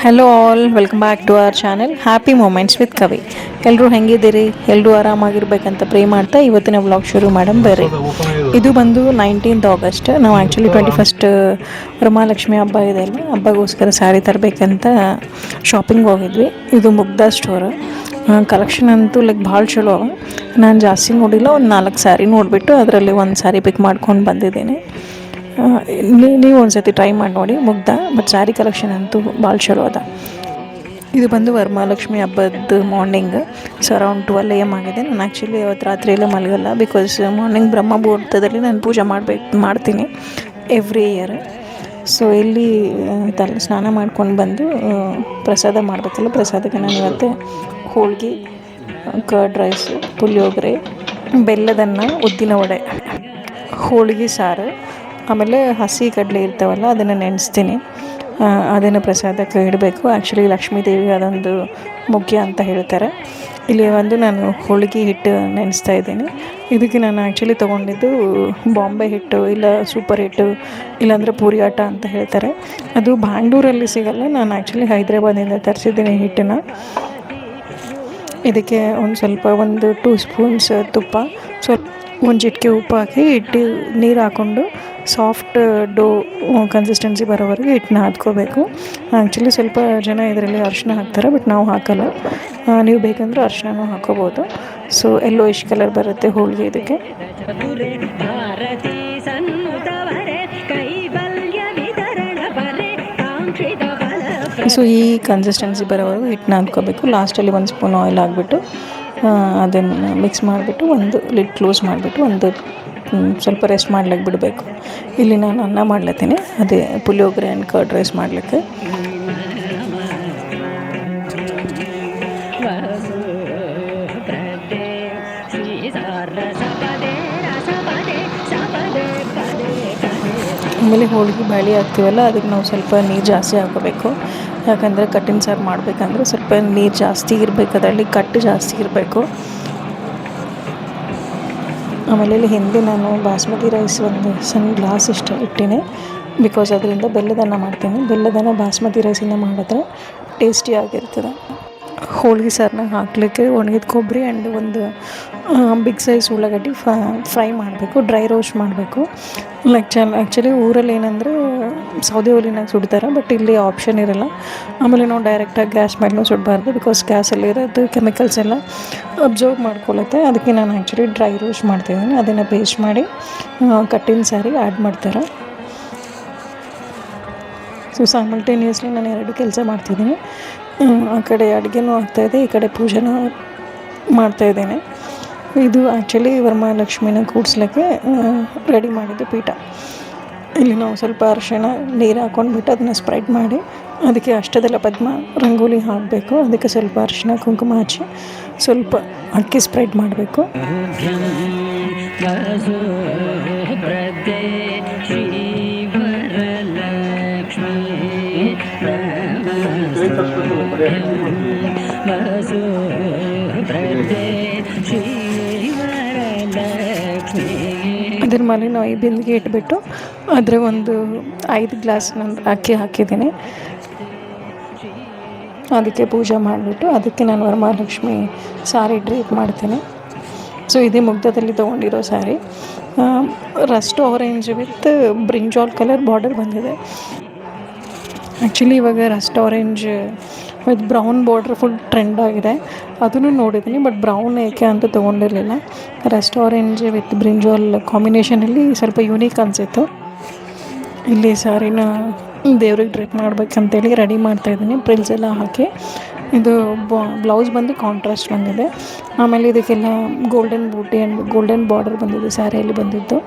Hello all, welcome back to our channel happy moments with Kavi. ಎಲ್ಲರೂ ಹೆಂಗಿದ್ದೀರಿ? ಎಲ್ಲರೂ ಆರಾಮಾಗಿರ್ಬೇಕಂತ pray ಮಾಡ್ತಾ ಇವತ್ತಿನ ವ್ಲಾಗ್ ಶುರು ಮಾಡಮ್ ಬರ್ರಿ. ಇದು ಬಂದು 19th August. ನಾವು ಆ್ಯಕ್ಚುಲಿ 21st ವರಮಹಾಲಕ್ಷ್ಮಿ ಹಬ್ಬ ಇದೆ ಅಲ್ಲ, ಹಬ್ಬಗೋಸ್ಕರ ಸ್ಯಾರಿ ತರಬೇಕಂತ ಶಾಪಿಂಗ್ ಹೋಗಿದ್ವಿ. ಇದು ಮುಗ್ಧಾ ಸ್ಟೋರ್. ಕಲೆಕ್ಷನ್ ಅಂತೂ ಲೈಕ್ ಭಾಳ ಚಲೋ ಅವ. ನಾನು ಜಾಸ್ತಿ ನೋಡಿಲ್ಲ, ಒಂದು 4 ಸ್ಯಾರಿ ನೋಡಿಬಿಟ್ಟು ಅದರಲ್ಲಿ ಒಂದು ಸ್ಯಾರಿ ಪಿಕ್ ಮಾಡ್ಕೊಂಡು ಬಂದಿದ್ದೀನಿ. ನೀವು ಒಂದು ಸತಿ ಟ್ರೈ ಮಾಡಿ ನೋಡಿ ಮುಗ್ಧ. ಬಟ್ ಸ್ಯಾರಿ ಕಲೆಕ್ಷನ್ ಅಂತೂ ಭಾಳ ಚಲೋ ಅದ. ಇದು ಬಂದು ವರಮಹಾಲಕ್ಷ್ಮಿ ಹಬ್ಬದ ಮಾರ್ನಿಂಗ್. ಸೊ ಅರೌಂಡ್ 12 AM ಆಗಿದೆ. ನಾನು ಆ್ಯಕ್ಚುಲಿ ಅವತ್ತು ರಾತ್ರಿ ಎಲ್ಲ ಮಲಗಲ್ಲ, ಬಿಕಾಸ್ ಮಾರ್ನಿಂಗ್ ಬ್ರಹ್ಮ ಮುಹೂರ್ತದಲ್ಲಿ ನಾನು ಪೂಜೆ ಮಾಡ್ತೀನಿ ಎವ್ರಿ ಇಯರ್. ಸೊ ಇಲ್ಲಿ ತಲೆ ಸ್ನಾನ ಮಾಡ್ಕೊಂಡು ಬಂದು ಪ್ರಸಾದ ಮಾಡಬೇಕಲ್ಲ, ಪ್ರಸಾದಕ್ಕೆ ನಾನು ಇವತ್ತು ಹೋಳ್ಗೆ, ಕರ್ಡ್ ರೈಸ್, ಪುಳಿಯೋಗರೆ, ಬೆಲ್ಲದನ್ನ, ಉದ್ದಿನ ವಡೆ, ಹೋಳಿಗೆ ಸಾರು, ಆಮೇಲೆ ಹಸಿ ಕಡಲೆ ಇರ್ತಾವಲ್ಲ ಅದನ್ನು ನೆನೆಸ್ತೀನಿ. ಅದನ್ನು ಪ್ರಸಾದಕ್ಕೆ ಇಡಬೇಕು. ಆ್ಯಕ್ಚುಲಿ ಲಕ್ಷ್ಮೀ ದೇವಿಗೆ ಅದೊಂದು ಮುಖ್ಯ ಅಂತ ಹೇಳ್ತಾರೆ. ಇಲ್ಲಿ ಒಂದು ನಾನು ಹೋಳಿಗೆ ಹಿಟ್ಟು ನೆನೆಸ್ತಾ ಇದ್ದೀನಿ. ಇದಕ್ಕೆ ನಾನು ಆ್ಯಕ್ಚುಲಿ ತೊಗೊಂಡಿದ್ದು ಬಾಂಬೆ ಹಿಟ್ಟು, ಇಲ್ಲ ಸೂಪರ್ ಹಿಟ್ಟು, ಇಲ್ಲಾಂದರೆ ಪೂರಿ ಆಟ ಅಂತ ಹೇಳ್ತಾರೆ. ಅದು ಬ್ಯಾಂಗ್ಳೂರಲ್ಲಿ ಸಿಗಲ್ಲ. ನಾನು ಆ್ಯಕ್ಚುಲಿ ಹೈದ್ರಾಬಾದಿಂದ ತರಿಸಿದ್ದೀನಿ ಹಿಟ್ಟನ್ನು. ಇದಕ್ಕೆ ಒಂದು 2 ಸ್ಪೂನ್ಸ್ ತುಪ್ಪ, ಸ್ವಲ್ಪ ಒಂದು ಚಿಟಿಕೆ ಉಪ್ಪು ಹಾಕಿ ನೀರು ಹಾಕ್ಕೊಂಡು ಸಾಫ್ಟ್ ಡೋ ಕನ್ಸಿಸ್ಟೆನ್ಸಿ ಬರೋವರೆಗೆ ಹಿಟ್ಟನ್ನ ಹಾಕ್ಕೋಬೇಕು. ಆ್ಯಕ್ಚುಲಿ ಸ್ವಲ್ಪ ಜನ ಇದರಲ್ಲಿ ಅರಿಶಿನ ಹಾಕ್ತಾರೆ, ಬಟ್ ನಾವು ಹಾಕೋಲ್ಲ. ನೀವು ಬೇಕಂದ್ರೆ ಅರಿಶಿನೂ ಹಾಕೋಬೋದು. ಸೊ ಯೆಲ್ಲೋಯಿಶ್ ಕಲರ್ ಬರುತ್ತೆ ಹೋಳಿಗೆ ಇದಕ್ಕೆ. ಸೊ ಈ ಕನ್ಸಿಸ್ಟೆನ್ಸಿ ಬರೋವರೆಗೂ ಹಿಟ್ಟನ್ನ ಹಾಕ್ಕೋಬೇಕು. ಲಾಸ್ಟಲ್ಲಿ 1 ಸ್ಪೂನ್ ಆಯಿಲ್ ಹಾಕ್ಬಿಟ್ಟು ಅದನ್ನು ಮಿಕ್ಸ್ ಮಾಡಿಬಿಟ್ಟು ಒಂದು ಲಿಡ್ ಕ್ಲೋಸ್ ಮಾಡಿಬಿಟ್ಟು ಸ್ವಲ್ಪ ರೆಸ್ಟ್ ಮಾಡ್ಲಿಕ್ಕೆ ಬಿಡಬೇಕು. ಇಲ್ಲಿ ನಾನು ಅನ್ನ ಮಾಡ್ಲತ್ತೀನಿ, ಅದೇ ಪುಳಿಯೋಗರೆ ಆ್ಯಂಡ್ ಕರ್ಡ್ ರೈಸ್ ಮಾಡಲಿಕ್ಕೆ. ಆಮೇಲೆ ಹೋಳಿಗೆ ಬ್ಯಾಳಿ ಹಾಕ್ತೀವಲ್ಲ, ಅದಕ್ಕೆ ನಾವು ಸ್ವಲ್ಪ ನೀರು ಜಾಸ್ತಿ ಹಾಕೋಬೇಕು. ಯಾಕಂದರೆ ಕಟ್ಟಿನ ಸಾರು ಮಾಡಬೇಕಂದ್ರೆ ಸ್ವಲ್ಪ ನೀರು ಜಾಸ್ತಿ ಇರಬೇಕು, ಅದರಲ್ಲಿ ಕಟ್ಟು ಜಾಸ್ತಿ ಇರಬೇಕು. ಆಮೇಲೆ ಇಲ್ಲಿ ಹಿಂದೆ ನಾನು ಬಾಸ್ಮತಿ ರೈಸ್ ಒಂದು ಸಣ್ಣ ಗ್ಲಾಸ್ ಇಟ್ಟಿನಿ, ಬಿಕಾಸ್ ಅದರಿಂದ ಬೆಲ್ಲದನ್ನ ಮಾಡ್ತೀನಿ. ಬೆಲ್ಲದನ್ನ ಬಾಸ್ಮತಿ ರೈಸಿಂದ ಮಾಡಿದ್ರೆ ಟೇಸ್ಟಿಯಾಗಿರ್ತದೆ. ಹೋಳಿಗೆ ಸಾರನ್ನ ಹಾಕಲಿಕ್ಕೆ ಒಣಗಿದ ಕೊಬ್ಬರಿ ಆ್ಯಂಡ್ ಒಂದು ಬಿಗ್ ಸೈಜ್ ಉಳ್ಳಾಗಡ್ಡಿ ಫ್ರೈ ಮಾಡಬೇಕು, ಡ್ರೈ ರೋಸ್ಟ್ ಮಾಡಬೇಕು. ಆ್ಯಕ್ಚುಲಿ ಊರಲ್ಲಿ ಏನಂದರೆ ಸೌದೆ ಒಲೆನಾಗ ಸುಡ್ತಾರೆ, ಬಟ್ ಇಲ್ಲಿ ಆಪ್ಷನ್ ಇರೋಲ್ಲ. ಆಮೇಲೆ ನಾವು ಡೈರೆಕ್ಟಾಗಿ ಗ್ಯಾಸ್ ಮೇಲೂ ಸುಡಬಾರ್ದು, ಬಿಕಾಸ್ ಗ್ಯಾಸಲ್ಲಿ ಇರೋದು ಕೆಮಿಕಲ್ಸ್ ಎಲ್ಲ ಅಬ್ಸರ್ವ್ ಮಾಡ್ಕೊಳ್ಳುತ್ತೆ. ಅದಕ್ಕೆ ನಾನು ಆ್ಯಕ್ಚುಲಿ ಡ್ರೈ ರೋಸ್ಟ್ ಮಾಡ್ತಿದ್ದೀನಿ. ಅದನ್ನು ಪೇಸ್ಟ್ ಮಾಡಿ ಕಟ್ಟಿನ ಸಾರಿ ಆ್ಯಡ್ ಮಾಡ್ತಾರೆ. ಸೊ ಸೈಮಲ್ಟೇನಿಯಸ್ಲಿ ನಾನು 2 ಕೆಲಸ ಮಾಡ್ತಿದ್ದೀನಿ. ಆ ಕಡೆ ಅಡುಗೆನೂ ಆಗ್ತಾಯಿದೆ, ಈ ಕಡೆ ಪೂಜೆನೂ ಮಾಡ್ತಾಯಿದ್ದೇನೆ. ಇದು ಆ್ಯಕ್ಚುಲಿ ವರಮಹಾಲಕ್ಷ್ಮಿನ ಕೂಡಿಸ್ಲಿಕ್ಕೆ ರೆಡಿ ಮಾಡಿದ್ದು ಪೀಠ. ಇಲ್ಲಿ ನಾವು ಸ್ವಲ್ಪ ಅರಿಶಿಣ ನೀರು ಹಾಕ್ಕೊಂಡ್ಬಿಟ್ಟು ಅದನ್ನು ಸ್ಪ್ರೆಡ್ ಮಾಡಿ ಅದಕ್ಕೆ ಅಷ್ಟದೆಲ್ಲ ಪದ್ಮ ರಂಗೋಲಿ ಹಾಕಬೇಕು. ಅದಕ್ಕೆ ಸ್ವಲ್ಪ ಅರಿಶಿಣ ಕುಂಕುಮ ಹಚ್ಚಿ ಸ್ವಲ್ಪ ಅಕ್ಕಿ ಸ್ಪ್ರೆಡ್ ಮಾಡಬೇಕು. ಅದ್ರ ಮೇಲೆ ನಾವು ಈ ಬಿಂದಿಗೆ ಇಟ್ಬಿಟ್ಟು ಅದರ ಒಂದು 5 ಗ್ಲಾಸ್ ನಾನು ಅಕ್ಕಿ ಹಾಕಿದ್ದೀನಿ. ಅದಕ್ಕೆ ಪೂಜೆ ಮಾಡಿಬಿಟ್ಟು ಅದಕ್ಕೆ ನಾನು ವರಮಹಾಲಕ್ಷ್ಮಿ ಸಾರಿ ಡ್ರೇಪ್ ಮಾಡ್ತೀನಿ. ಸೊ ಇದೇ ಮುಗ್ಧದಲ್ಲಿ ತೊಗೊಂಡಿರೋ sari. Rust orange with brinjal colour border ಬಂದಿದೆ. ಆ್ಯಕ್ಚುಲಿ ಇವಾಗ rust orange with brown border full trend ಆಗಿದೆ. ಅದನ್ನು ನೋಡಿದ್ದೀನಿ, ಬಟ್ ಬ್ರೌನ್ ಏಕೆ ಅಂತ ತೊಗೊಂಡಿರಲಿಲ್ಲ. ರಸ್ಟ್ ಆರೆಂಜ್ ವಿತ್ ಬ್ರಿಂಜಾಲ್ ಕಾಂಬಿನೇಷನಲ್ಲಿ ಸ್ವಲ್ಪ ಯೂನಿಕ್ ಅನಿಸಿತ್ತು. ಇಲ್ಲಿ ಸಾರಿನ ದೇವ್ರಿಗೆ ಡ್ರೇಪ್ ಮಾಡ್ಬೇಕಂತೇಳಿ ರೆಡಿ ಮಾಡ್ತಾಯಿದ್ದೀನಿ, ಪ್ರಿಲ್ಸ್ ಎಲ್ಲ ಹಾಕಿ. ಇದು ಬ್ಲೌಸ್ ಬಂದು ಕಾಂಟ್ರಾಸ್ಟ್ ಬಂದಿದೆ. ಆಮೇಲೆ ಇದಕ್ಕೆಲ್ಲ ಗೋಲ್ಡನ್ ಬೂಟಿ ಆ್ಯಂಡ್ ಗೋಲ್ಡನ್ ಬಾರ್ಡರ್ ಬಂದಿದೆ ಸ್ಯಾರಿಯಲ್ಲಿ ಬಂದಿದ್ದು.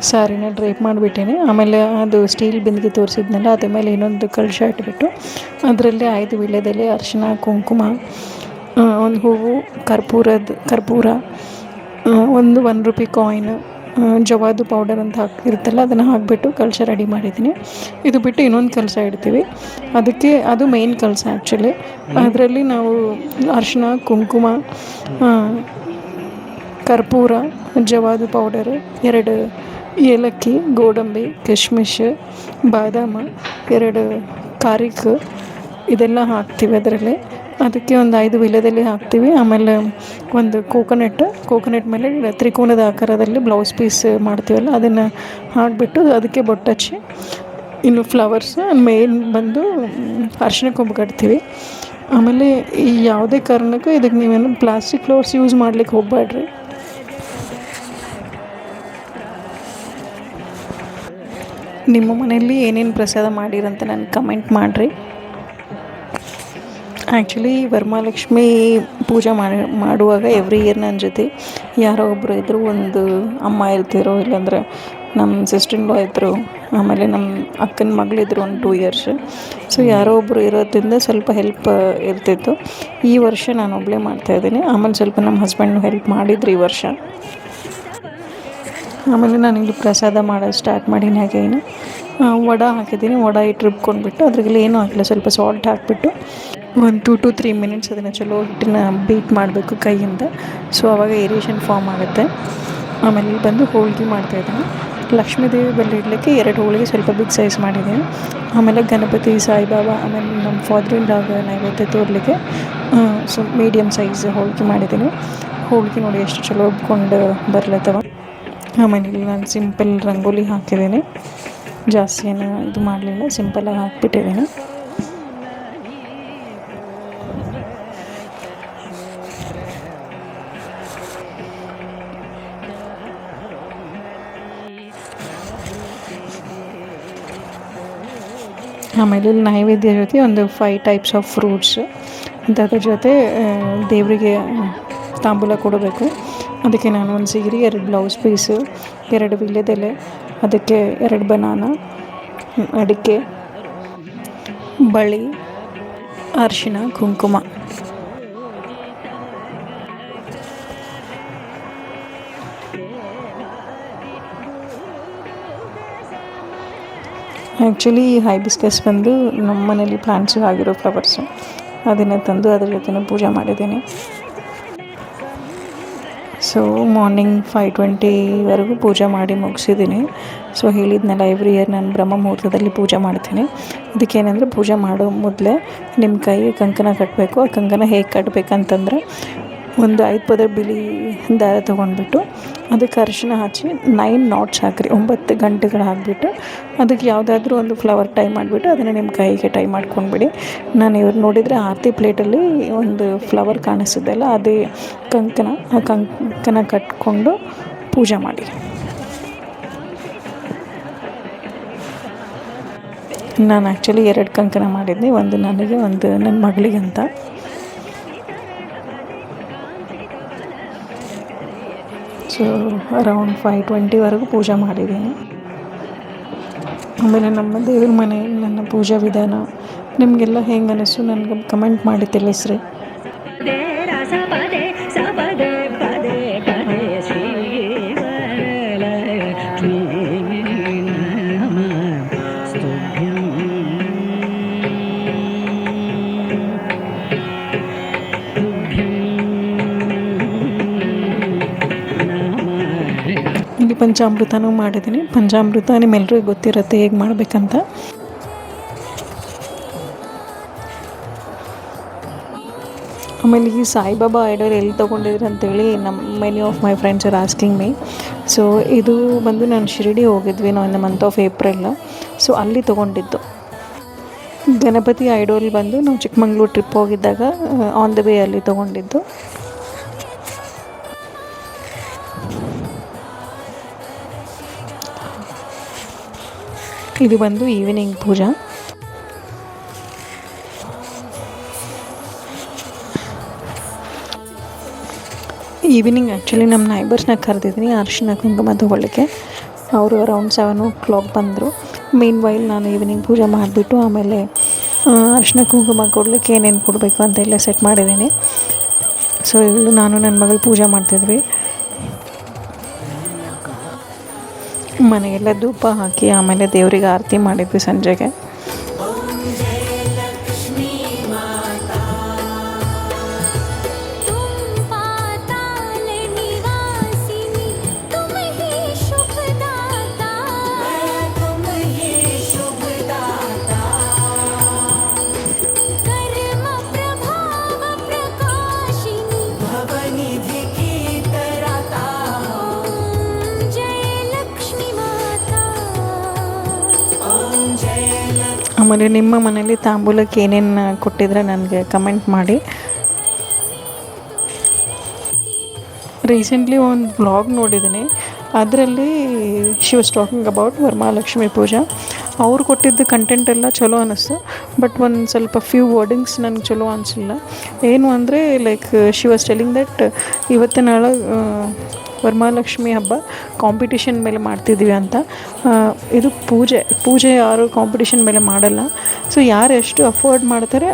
ಸ್ಯಾರಿನ ಡ್ರೇಪ್ ಮಾಡಿಬಿಟ್ಟೇನೆ. ಆಮೇಲೆ ಅದು ಸ್ಟೀಲ್ ಬಿಂದಿಗೆ ತೋರಿಸಿದ್ನಲ್ಲ, ಅದ್ರ ಮೇಲೆ ಇನ್ನೊಂದು ಕಳಶ ಇಟ್ಬಿಟ್ಟು ಅದರಲ್ಲಿ 5 ವೀಳ್ಯದೆಲೆ, ಅರಿಶಿನ, ಕುಂಕುಮ, ಒಂದು ಹೂವು, ಕರ್ಪೂರ, ಒಂದು 1 ರೂಪಾಯಿ ಕಾಯಿನ್, ಜವಾದು ಪೌಡರ್ ಅಂತ ಹಾಕಿರುತ್ತಲ್ಲ ಅದನ್ನು ಹಾಕಿಬಿಟ್ಟು ಕಲಶ ರೆಡಿ ಮಾಡಿದ್ದೀನಿ. ಇದು ಬಿಟ್ಟು ಇನ್ನೊಂದು ಕಲಶ ಇಡ್ತೀವಿ, ಅದಕ್ಕೆ ಅದು ಮೇಯ್ನ್ ಕಲಶ ಆ್ಯಕ್ಚುಲಿ. ಅದರಲ್ಲಿ ನಾವು ಅರಿಶಿನ, ಕುಂಕುಮ, ಕರ್ಪೂರ, ಜವಾದು ಪೌಡರು, 2 ಏಲಕ್ಕಿ, ಗೋಡಂಬಿ, ಕಿಶ್ಮಿಶ್, ಬಾದಾಮ, 2 ಕಾರಿಕ್ ಇದೆಲ್ಲ ಹಾಕ್ತೀವಿ ಅದರಲ್ಲಿ. ಅದಕ್ಕೆ ಒಂದು 5 ವೀಳ್ಯದೆಲೆ ಹಾಕ್ತೀವಿ. ಆಮೇಲೆ ಒಂದು ಕೋಕೋನಟ್ ಮೇಲೆ ತ್ರಿಕೋನದ ಆಕಾರದಲ್ಲಿ ಬ್ಲೌಸ್ ಪೀಸ್ ಮಾಡ್ತೀವಲ್ಲ ಅದನ್ನು ಹಾಕಿಬಿಟ್ಟು ಅದಕ್ಕೆ ಬೊಟ್ಟಚ್ಚಿ, ಇನ್ನು ಫ್ಲವರ್ಸ್ ಮೇನ್ ಬಂದು ಅರಿಶಿನ ಕೊಂಬು ಕಟ್ತೀವಿ. ಆಮೇಲೆ ಈ ಯಾವುದೇ ಕಾರಣಕ್ಕೂ ಇದಕ್ಕೆ ನೀವೇನು ಪ್ಲಾಸ್ಟಿಕ್ ಫ್ಲವರ್ಸ್ ಯೂಸ್ ಮಾಡ್ಲಿಕ್ಕೆ ಹೋಗಬೇಡ್ರಿ. ನಿಮ್ಮ ಮನೆಯಲ್ಲಿ ಏನೇನು ಪ್ರಸಾದ ಮಾಡಿರಂತ ನನಗೆ ಕಮೆಂಟ್ ಮಾಡಿರಿ. ಆ್ಯಕ್ಚುಲಿ ವರಮಹಾಲಕ್ಷ್ಮಿ ಪೂಜೆ ಮಾಡುವಾಗ ಎವ್ರಿ ಇಯರ್ ನನ್ನ ಜೊತೆ ಯಾರೋ ಒಬ್ಬರು ಇದ್ದರು. ಒಂದು ಅಮ್ಮ ಇರ್ತಿರೋ, ಇಲ್ಲಾಂದ್ರೆ ನಮ್ಮ ಸಿಸ್ಟರ್ ಇನ್ ಲಾ ಇದ್ದರು, ಆಮೇಲೆ ನಮ್ಮ ಅಕ್ಕನ ಮಗಳಿದ್ರು ಒಂದು 2 ಇಯರ್ಸ್. ಸೊ ಯಾರೋ ಒಬ್ಬರು ಇರೋದ್ರಿಂದ ಸ್ವಲ್ಪ ಹೆಲ್ಪ್ ಇರ್ತಿತ್ತು. ಈ ವರ್ಷ ನಾನು ಒಬ್ಬಳೇ ಮಾಡ್ತಾಯಿದ್ದೀನಿ. ಆಮೇಲೆ ಸ್ವಲ್ಪ ನಮ್ಮ ಹಸ್ಬೆಂಡ್ನು ಹೆಲ್ಪ್ ಮಾಡಿದ್ರು ಈ ವರ್ಷ. ಆಮೇಲೆ ನಾನು ಇಲ್ಲಿ ಪ್ರಸಾದ ಮಾಡೋದು ಸ್ಟಾರ್ಟ್ ಮಾಡೀನಿ. ಹಾಗೇನು ವಡೆ ಹಾಕಿದ್ದೀನಿ. ವಡೆ ಹಿಟ್ಟು ರುಬ್ಕೊಂಡ್ಬಿಟ್ಟು ಅದ್ರಾಗೆಲ್ಲ ಏನೂ ಹಾಕಿಲ್ಲ, ಸ್ವಲ್ಪ ಸಾಲ್ಟ್ ಹಾಕಿಬಿಟ್ಟು ಒಂದು 2 to 3 ಮಿನಿಟ್ಸ್ ಅದನ್ನು ಚಲೋ ಹಿಟ್ಟನ್ನ ಬೀಟ್ ಮಾಡಬೇಕು ಕೈಯಿಂದ. ಸೊ ಆವಾಗ ಏರೇಷನ್ ಫಾರ್ಮ್ ಆಗುತ್ತೆ. ಆಮೇಲೆ ಇಲ್ಲಿ ಬಂದು ಹೋಳಿಗೆ ಮಾಡ್ತಾಯಿದ್ದೀನಿ. ಲಕ್ಷ್ಮೀ ದೇವಿ ಬಳಿ ಇಡಲಿಕ್ಕೆ 2 ಹೋಳಿಗೆ ಸ್ವಲ್ಪ ಬಿಗ್ ಸೈಜ್ ಮಾಡಿದ್ದೀನಿ. ಆಮೇಲೆ ಗಣಪತಿ, ಸಾಯಿಬಾಬಾ, ಆಮೇಲೆ ನಮ್ಮ ಫಾದರ್ ಇನ್ ಲಾಗೆ ನೈವೇದ್ಯ ತೋರಲಿಕ್ಕೆ ಸೊ ಮೀಡಿಯಮ್ ಸೈಜ್ ಹೋಳಿಗೆ ಮಾಡಿದ್ದೀನಿ. ಹೋಳಿಗೆ ನೋಡಿ ಎಷ್ಟು ಚಲೋ ಉಬ್ಕೊಂಡು ಬರ್ಲತ್ತವ. ಆಮೇಲೆ ಇಲ್ಲಿ ನಾನು ಸಿಂಪಲ್ ರಂಗೋಲಿ ಹಾಕಿದ್ದೀನಿ, ಜಾಸ್ತಿ ಏನು ಇದು ಮಾಡಲಿಲ್ಲ, ಸಿಂಪಲಾಗಿ ಹಾಕಿಬಿಟ್ಟಿದ್ದೀನಿ. ಆಮೇಲೆ ಇಲ್ಲಿ ನೈವೇದ್ಯ ಜೊತೆ ಒಂದು 5 ಟೈಪ್ಸ್ ಆಫ್ ಫ್ರೂಟ್ಸ್ ಇಂಥದ್ರ ಜೊತೆ ದೇವರಿಗೆ ತಾಂಬೂಲ ಕೊಡಬೇಕು. ಅದಕ್ಕೆ ನಾನು ಒಂದು ಸೀರೆ, 2 ಬ್ಲೌಸ್ ಪೀಸು, 2 ವೀಳ್ಯದೆಲೆ, ಅದಕ್ಕೆ 2 ಬನಾನ, ಅಡಿಕೆ, ಬಳೆ, ಅರಿಶಿನ, ಕುಂಕುಮ. ಆ್ಯಕ್ಚುಲಿ ಹೈಬಿಸ್ಕಸ್ ಬಂದು ನಮ್ಮ ಮನೇಲಿ ಪ್ಲಾಂಟ್ಸು ಆಗಿರೋ ಫ್ಲವರ್ಸು, ಅದನ್ನು ತಂದು ಅದ್ರ ಜೊತೆ ಪೂಜೆ ಮಾಡಿದ್ದೀನಿ. ಸೊ ಮಾರ್ನಿಂಗ್ 5:20ವರೆಗೂ ಪೂಜೆ ಮಾಡಿ ಮುಗಿಸಿದ್ದೀನಿ. ಸೊ ಹೇಳಿದ್ನಲ್ಲ ಎವ್ರಿ ಇಯರ್ ನಾನು ಬ್ರಹ್ಮ ಮುಹೂರ್ತದಲ್ಲಿ ಪೂಜೆ ಮಾಡ್ತೀನಿ. ಇದಕ್ಕೇನೆಂದರೆ ಪೂಜೆ ಮಾಡೋ ಮೊದಲೇ ನಿಮ್ಮ ಕೈಗೆ ಕಂಕಣ ಕಟ್ಟಬೇಕು. ಆ ಕಂಕಣ ಹೇಗೆ ಕಟ್ಟಬೇಕಂತಂದ್ರೆ, ಒಂದು 5 ಪದರ ಬಿಳಿ ದಾರ ತೊಗೊಂಡ್ಬಿಟ್ಟು ಅದಕ್ಕೆ ಅರಿಶಿನ ಹಚ್ಚಿ 9 ನಾಟ್ಸ್ ಹಾಕಿರಿ, 9 ಗಂಟೆಗಳು ಹಾಕಿಬಿಟ್ಟು ಅದಕ್ಕೆ ಯಾವುದಾದ್ರೂ ಒಂದು ಫ್ಲವರ್ ಟೈ ಮಾಡಿಬಿಟ್ಟು ಅದನ್ನು ನಿಮ್ಮ ಕೈಗೆ ಟೈ ಮಾಡ್ಕೊಂಡ್ಬಿಡಿ. ನಾನು ಇವ್ರು ನೋಡಿದರೆ ಆರತಿ ಪ್ಲೇಟಲ್ಲಿ ಒಂದು ಫ್ಲವರ್ ಕಾಣಿಸಿದೆಲ್ಲ ಅದೇ ಕಂಕಣ. ಆ ಕಂಕಣ ಕಟ್ಕೊಂಡು ಪೂಜೆ ಮಾಡಿ. ನಾನು ಆ್ಯಕ್ಚುಲಿ 2 ಕಂಕಣ ಮಾಡಿದ್ದೆ, ಒಂದು ನನಗೆ, ಒಂದು ನನ್ನ ಮಗಳಿಗಂತ. ಸೊ ಅರೌಂಡ್ 5:20ವರೆಗೂ ಪೂಜೆ ಮಾಡಿದ್ದೀನಿ. ಆಮೇಲೆ ನಮ್ಮ ದೇವ್ರ ಮನೆ, ನನ್ನ ಪೂಜಾ ವಿಧಾನ ನಿಮಗೆಲ್ಲ ಹೆಂಗೆ ಅನ್ನಿಸ್ತು ನನಗೆ ಕಮೆಂಟ್ ಮಾಡಿ ತಿಳಿಸ್ರಿ. ಇಲ್ಲಿ ಪಂಚಾಮೃತನೂ ಮಾಡಿದ್ದೀನಿ. ಪಂಚಾಮೃತ ನಿಮ್ಮೆಲ್ಲರಿಗೂ ಗೊತ್ತಿರುತ್ತೆ ಹೇಗೆ ಮಾಡಬೇಕಂತ. ಆಮೇಲೆ ಈ ಸಾಯಿಬಾಬಾ ಐಡಲ್ ಎಲ್ಲಿ ತೊಗೊಂಡಿದ್ರು ಅಂತೇಳಿ many of my friends are asking me. So ಇದು ಬಂದು ನಾನು ಶಿರಡಿ ಹೋಗಿದ್ವಿ ನಾವು in the month of April. So ಅಲ್ಲಿ ತೊಗೊಂಡಿದ್ದು ಗಣಪತಿ ಐಡೋಲ್ ಬಂದು ನಾವು ಚಿಕ್ಕಮಂಗ್ಳೂರು ಟ್ರಿಪ್ ಹೋಗಿದ್ದಾಗ ಆನ್ ದ ವೇ ಅಲ್ಲಿ ತೊಗೊಂಡಿದ್ದು. ಇದು ಬಂದು ಈವ್ನಿಂಗ್ ಪೂಜಾ. ಈವ್ನಿಂಗ್ ಆ್ಯಕ್ಚುಲಿ ನಮ್ಮ ನೈಬರ್ಸ್ನ ಕರೆದಿದ್ದೀನಿ ಅರಿಶಿನ ಕುಂಕುಮ ತೊಗೊಳ್ಳಿಕ್ಕೆ. ಅವರು ಅರೌಂಡ್ 7 o'clock ಬಂದರು. ಮೀನ್ ವೈಲ್ ನಾನು ಈವ್ನಿಂಗ್ ಪೂಜೆ ಮಾಡಿಬಿಟ್ಟು ಆಮೇಲೆ ಅರಿಶಿನ ಕುಂಕುಮ ಕೊಡಲಿಕ್ಕೆ ಏನೇನು ಕೊಡಬೇಕು ಅಂತೆಲ್ಲ ಸೆಟ್ ಮಾಡಿದ್ದೀನಿ. ಸೊ ಇವಳು ನಾನು ನನ್ನ ಮಗಳು ಪೂಜೆ ಮಾಡ್ತಿದ್ವಿ. ಮನೆಗೆಲ್ಲ ಧೂಪ ಹಾಕಿ ಆಮೇಲೆ ದೇವರಿಗೆ ಆರತಿ ಮಾಡಿದ್ವಿ ಸಂಜೆಗೆ. ಆಮೇಲೆ ನಿಮ್ಮ ಮನೇಲಿ ತಾಂಬೂಲಕ್ಕೆ ಏನೇನು ಕೊಟ್ಟಿದ್ರೆ ನನಗೆ ಕಮೆಂಟ್ ಮಾಡಿ. ರೀಸೆಂಟ್ಲಿ ಒಂದು ಬ್ಲಾಗ್ ನೋಡಿದ್ದೀನಿ, ಅದರಲ್ಲಿ she was talking about Varamahalakshmi puja. ಅವ್ರು ಕೊಟ್ಟಿದ್ದು ಕಂಟೆಂಟ್ ಎಲ್ಲ ಚಲೋ ಅನ್ನಿಸ್ತು, ಬಟ್ ಒಂದು ಸ್ವಲ್ಪ ಫ್ಯೂ ವರ್ಡಿಂಗ್ಸ್ ನನಗೆ ಚಲೋ ಅನಿಸಿಲ್ಲ. ಏನು ಅಂದರೆ like she was telling that ಇವತ್ತು ನಾಳೆ ವರಮಹಾಲಕ್ಷ್ಮಿ ಹಬ್ಬ ಕಾಂಪಿಟಿಷನ್ ಮೇಲೆ ಮಾಡ್ತಿದ್ದೀವಿ ಅಂತ. ಇದು ಪೂಜೆ ಯಾರು ಕಾಂಪಿಟಿಷನ್ ಮೇಲೆ ಮಾಡಲ್ಲ. ಸೊ ಯಾರು ಎಷ್ಟು ಅಫೋರ್ಡ್ ಮಾಡ್ತಾರೆ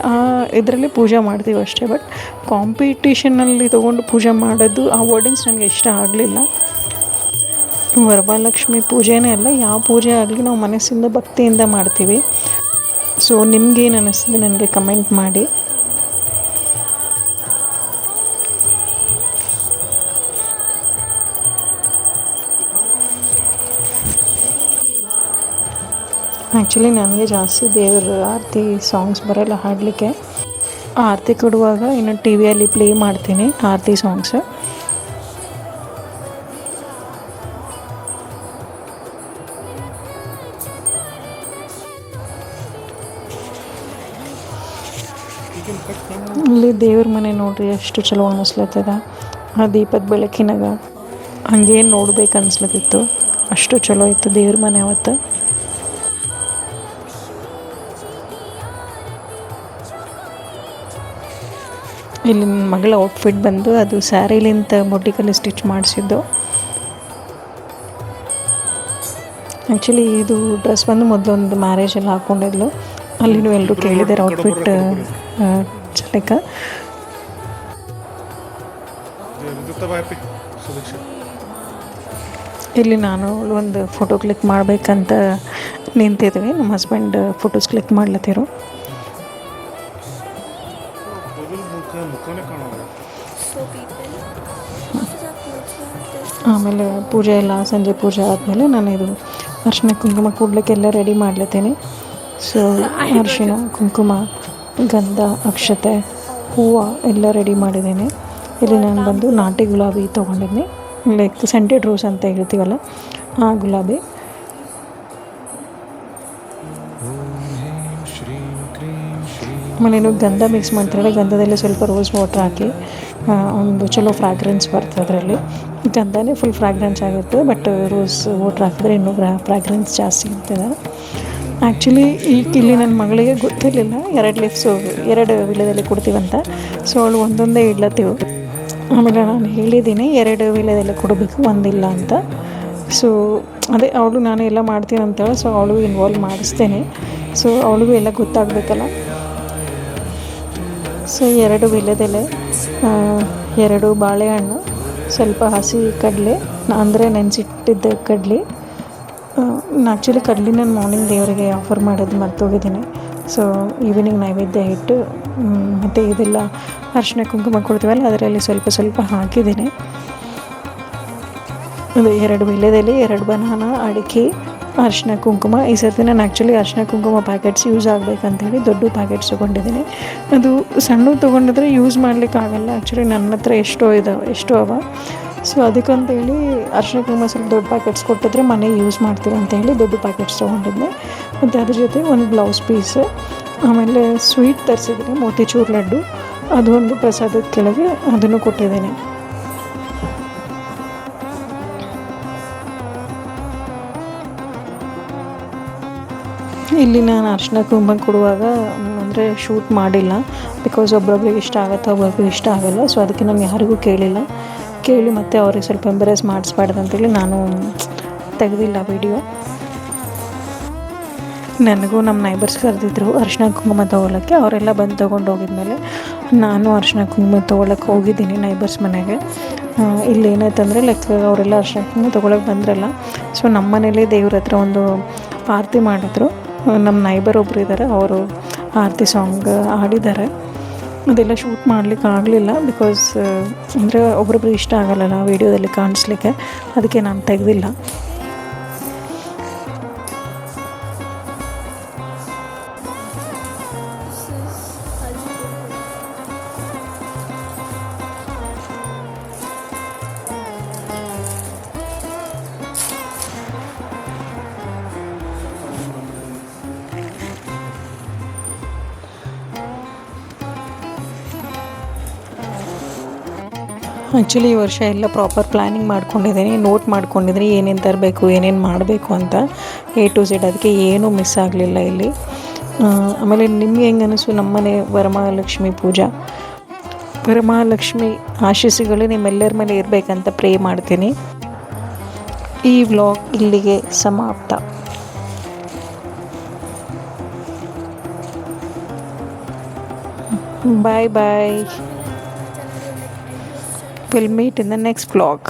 ಇದರಲ್ಲಿ ಪೂಜೆ ಮಾಡ್ತೀವಿ ಅಷ್ಟೇ. ಬಟ್ ಕಾಂಪಿಟಿಷನಲ್ಲಿ ತೊಗೊಂಡು ಪೂಜೆ ಮಾಡೋದು ಆ ವರ್ಡಿಂಗ್ಸ್ ನನಗೆ ಇಷ್ಟ ಆಗಲಿಲ್ಲ. ವರಮಹಾಲಕ್ಷ್ಮಿ ಪೂಜೆನೇ ಅಲ್ಲ, ಯಾವ ಪೂಜೆ ಆಗಲಿ ನಾವು ಮನಸ್ಸಿಂದ ಭಕ್ತಿಯಿಂದ ಮಾಡ್ತೀವಿ. ಸೊ ನಿಮ್ಗೇನು ಅನ್ನಿಸ್ತದೆ ನನಗೆ ಕಮೆಂಟ್ ಮಾಡಿ. ಆ್ಯಕ್ಚುಲಿ ನನಗೆ ಜಾಸ್ತಿ ದೇವರ ಆರತಿ ಸಾಂಗ್ಸ್ ಬರೋಲ್ಲ ಹಾಡಲಿಕ್ಕೆ. ಆರತಿ ಕೊಡುವಾಗ ಇನ್ನು ಟಿ ವಿಯಲ್ಲಿ ಪ್ಲೇ ಮಾಡ್ತೀನಿ ಆರತಿ ಸಾಂಗ್ಸ್. ಇಲ್ಲಿ ದೇವ್ರ ಮನೆ ನೋಡ್ರಿ ಎಷ್ಟು ಚಲೋ ಅನ್ನಿಸ್ಲತ್ತದ. ಆ ದೀಪದ ಬೆಳಕಿನಾಗ ಹಂಗೇನು ನೋಡ್ಬೇಕು ಅನ್ಸ್ಲತ್ತಿತ್ತು, ಅಷ್ಟು ಚಲೋ ಇತ್ತು ದೇವ್ರ ಮನೆ ಅವತ್ತು. ಇಲ್ಲಿ ನನ್ನ ಮಗಳ ಔಟ್ಫಿಟ್ ಬಂದು ಅದು ಸ್ಯಾರಿಲಿಂತ ಮೊಟ್ಟಿಕಲ್ಲಿ ಸ್ಟಿಚ್ ಮಾಡಿಸಿದ್ದು. ಆ್ಯಕ್ಚುಲಿ ಇದು ಡ್ರೆಸ್ ಬಂದು ಮೊದಲೊಂದು ಮ್ಯಾರೇಜಲ್ಲಿ ಹಾಕ್ಕೊಂಡಿದ್ಲು, ಅಲ್ಲಿನೂ ಎಲ್ಲರೂ ಕೇಳಿದ್ದಾರೆ ಔಟ್ಫಿಟ್ ಚಲಕ. ಇಲ್ಲಿ ನಾನು ಒಂದು ಫೋಟೋ ಕ್ಲಿಕ್ ಮಾಡಬೇಕಂತ ನಿಂತಿದ್ವಿ, ನಮ್ಮ ಹಸ್ಬೆಂಡ್ ಫೋಟೋಸ್ ಕ್ಲಿಕ್ ಮಾಡ್ಲತ್ತಿರು. ಆಮೇಲೆ ಪೂಜೆ ಎಲ್ಲ ಸಂಜೆ ಪೂಜೆ ಆದಮೇಲೆ ನಾನು ಇದು ಅರಿಶಿನ ಕುಂಕುಮ ಕೂಡ್ಲಿಕ್ಕೆ ಎಲ್ಲ ರೆಡಿ ಮಾಡ್ಲತ್ತೀನಿ. ಸೊ ಅರಿಶಿನ ಕುಂಕುಮ ಗಂಧ ಅಕ್ಷತೆ ಹೂವು ಎಲ್ಲ ರೆಡಿ ಮಾಡಿದ್ದೀನಿ. ಇಲ್ಲಿ ನಾನು ಬಂದು ನಾಟಿ ಗುಲಾಬಿ ತೊಗೊಂಡಿದ್ದೀನಿ, ಲೈಕ್ ಸೆಂಟೆಡ್ ರೋಸ್ ಅಂತ ಹೇಳ್ತೀವಲ್ಲ ಆ ಗುಲಾಬಿ. ಆಮೇಲೆ ಗಂಧ ಮಿಕ್ಸ್ ಮಾಡ್ತಾರೆ, ಗಂಧದಲ್ಲಿ ಸ್ವಲ್ಪ ರೋಸ್ ವಾಟರ್ ಹಾಕಿ ಒಂದು ಚಲೋ ಫ್ರಾಗ್ರೆನ್ಸ್ ಬರ್ತದೆ. ಅದರಲ್ಲಿ ಗಂಧನೇ ಫುಲ್ ಫ್ರಾಗ್ರೆನ್ಸ್ ಆಗುತ್ತೆ, ಬಟ್ ರೋಸ್ ವಾಟರ್ ಹಾಕಿದ್ರೆ ಇನ್ನೂ ಫ್ರಾಗ್ರೆನ್ಸ್ ಜಾಸ್ತಿ ಇರ್ತದೆ. ಆ್ಯಕ್ಚುಲಿ ಇಲ್ಲಿ ನನ್ನ ಮಗಳಿಗೆ ಗೊತ್ತಿರಲಿಲ್ಲ 2 ಲೀಫ್ಸು 2 ವೀಳ್ಯದೆಲೆ ಕೊಡ್ತೀವಂತ. ಸೊ ಅವಳು ಒಂದೊಂದೇ ಇಡ್ಲತ್ತೀವಿ. ಆಮೇಲೆ ನಾನು ಹೇಳಿದ್ದೀನಿ 2 ವೀಳ್ಯದೆಲೆ ಕೊಡಬೇಕು, ಒಂದಿಲ್ಲ ಅಂತ. ಸೊ ಅದೇ ಅವಳು ನಾನು ಎಲ್ಲ ಮಾಡ್ತೀನಿ ಅಂತೇಳಿ, ಸೊ ಅವಳು ಇನ್ವಾಲ್ವ್ ಮಾಡಿಸ್ತೇನೆ. ಸೊ ಅವಳಿಗೂ ಎಲ್ಲ ಗೊತ್ತಾಗಬೇಕಲ್ಲ. ಸೊ 2 ವೀಳ್ಯದೆಲೆ, 2 ಬಾಳೆಹಣ್ಣು, ಸ್ವಲ್ಪ ಹಸಿ ಕಡಲೆ ಅಂದರೆ ನೆನೆಸಿಟ್ಟಿದ್ದ ಕಡಲೆ. ಆ್ಯಕ್ಚುಲಿ ಕಡಲೆ ನಾನು ಮಾರ್ನಿಂಗ್ ದೇವರಿಗೆ ಆಫರ್ ಮಾಡೋದು ಮರ್ತೋಗಿದ್ದೀನಿ. ಸೊ ಈವ್ನಿಂಗ್ ನೈವೇದ್ಯ ಇಟ್ಟು ಮತ್ತು ಇದೆಲ್ಲ ಅರಿಶಿನ ಕುಂಕುಮ ಕೊಡ್ತೀವಲ್ಲ ಅದರಲ್ಲಿ ಸ್ವಲ್ಪ ಸ್ವಲ್ಪ ಹಾಕಿದ್ದೀನಿ. ಅದು 2 ವೀಳ್ಯದೆಲೆ, 2 ಬನಾನಾ, ಅಡಿಕೆ, ಅರಿಶಿನ ಕುಂಕುಮ. ಈ ಸರ್ತಿ ನಾನು ಆ್ಯಕ್ಚುಲಿ ಅರಿಶಿನ ಕುಂಕುಮ ಪ್ಯಾಕೆಟ್ಸ್ ಯೂಸ್ ಆಗಬೇಕಂತೇಳಿ ದೊಡ್ಡ ಪ್ಯಾಕೆಟ್ಸ್ ತೊಗೊಂಡಿದ್ದೀನಿ. ಅದು ಸಣ್ಣ ತೊಗೊಂಡಿದ್ರೆ ಯೂಸ್ ಮಾಡಲಿಕ್ಕಾಗಲ್ಲ. ಆ್ಯಕ್ಚುಲಿ ನನ್ನ ಹತ್ರ ಎಷ್ಟೋ ಅವ. ಸೊ ಅದಕ್ಕಂತೇಳಿ ಅರಿಶಿನ ಕುಂಕುಮ ಸ್ವಲ್ಪ ದೊಡ್ಡ ಪ್ಯಾಕೆಟ್ಸ್ ಕೊಟ್ಟಿದ್ರೆ ಮನೆಗೆ ಯೂಸ್ ಮಾಡ್ತೀವಿ ಅಂತೇಳಿ ದೊಡ್ಡ ಪ್ಯಾಕೆಟ್ಸ್ ತೊಗೊಂಡಿದ್ದೆ. ಮತ್ತು ಅದ್ರ ಜೊತೆ ಒಂದು ಬ್ಲೌಸ್ ಪೀಸ್, ಆಮೇಲೆ ಸ್ವೀಟ್ ತರಿಸಿದ್ದೀನಿ ಮೋತಿಚೂರ್ ಲಡ್ಡು, ಅದು ಒಂದು ಪ್ರಸಾದದ ಕೆಳಗೆ ಅದನ್ನು ಕೊಟ್ಟಿದ್ದೀನಿ. ಇಲ್ಲಿ ನಾನು ಅರಿಶಿನ ಕುಂಕುಮ ಕೊಡುವಾಗ ಅಂದರೆ ಶೂಟ್ ಮಾಡಿಲ್ಲ, ಬಿಕಾಸ್ ಒಬ್ಬೊಬ್ರಿಗೆ ಇಷ್ಟ ಆಗುತ್ತೆ, ಒಬ್ಬೊಬ್ರಿಗೆ ಇಷ್ಟ ಆಗೋಲ್ಲ. ಸೊ ಅದಕ್ಕೆ ನಾನು ಯಾರಿಗೂ ಕೇಳಿ ಮತ್ತು ಅವ್ರಿಗೆ ಸ್ವಲ್ಪ ಎಂಬರೇಸ್ ಮಾಡಿಸ್ಬಾರ್ದು ಅಂತೇಳಿ ನಾನು ತೆಗೆದಿಲ್ಲ ವಿಡಿಯೋ. ನನಗೂ ನಮ್ಮ ನೈಬರ್ಸ್ ಕರೆದಿದ್ರು ಅರಿಶಿನ ಕುಂಕುಮ ತೊಗೊಳಕ್ಕೆ. ಅವರೆಲ್ಲ ಬಂದು ತೊಗೊಂಡು ಹೋಗಿದ್ಮೇಲೆ ನಾನು ಅರಿಶಿನ ಕುಂಕುಮ ತೊಗೊಳಕ್ಕೆ ಹೋಗಿದ್ದೀನಿ ನೈಬರ್ಸ್ ಮನೆಗೆ. ಇಲ್ಲಿ ಏನಾಯ್ತಂದರೆ ಲೈಕ್ ಅವರೆಲ್ಲ ಅರ್ಶಿನ ತೊಗೊಳಕ್ಕೆ ಬಂದ್ರಲ್ಲ. ಸೊ ನಮ್ಮ ಮನೇಲಿ ದೇವ್ರ ಹತ್ರ ಒಂದು ಆರತಿ ಮಾಡಿದ್ರು. ನಮ್ಮ ನೈಬರ್ ಒಬ್ಬರು ಇದ್ದಾರೆ, ಅವರು ಆರತಿ ಸಾಂಗ್ ಹಾಡಿದ್ದಾರೆ. ಅದೆಲ್ಲ ಶೂಟ್ ಮಾಡಲಿಕ್ಕೆ ಆಗಲಿಲ್ಲ, ಬಿಕಾಸ್ ಅಂದರೆ ಒಬ್ರೊಬ್ರು ಇಷ್ಟ ಆಗಲ್ಲಲ್ಲ ವೀಡಿಯೋದಲ್ಲಿ ಕಾಣಿಸ್ಲಿಕ್ಕೆ, ಅದಕ್ಕೆ ನಾನು ತೆಗೆದಿಲ್ಲ. ಆ್ಯಕ್ಚುಲಿ ಈ ವರ್ಷ ಎಲ್ಲ ಪ್ರಾಪರ್ ಪ್ಲ್ಯಾನಿಂಗ್ ಮಾಡ್ಕೊಂಡಿದ್ದೀನಿ, ನೋಟ್ ಮಾಡ್ಕೊಂಡಿದ್ದೀನಿ ಏನೇನು ತರಬೇಕು, ಏನೇನು ಮಾಡಬೇಕು ಅಂತ A to Z. ಅದಕ್ಕೆ ಏನೂ ಮಿಸ್ ಆಗಲಿಲ್ಲ ಇಲ್ಲಿ. ಆಮೇಲೆ ನಿಮ್ಗೆ ಹೆಂಗೆ ಅನ್ನಿಸು ನಮ್ಮನೆ ವರಮಹಾಲಕ್ಷ್ಮಿ ಪೂಜಾ? ವರಮಹಾಲಕ್ಷ್ಮಿ ಆಶೀಸ್ಸುಗಳು ನಿಮ್ಮೆಲ್ಲರ ಮೇಲೆ ಇರಬೇಕಂತ ಪ್ರೇ ಮಾಡ್ತೀನಿ. ಈ ವ್ಲಾಗ್ ಇಲ್ಲಿಗೆ ಸಮಾಪ್ತ. Bye bye. We'll meet in the next vlog.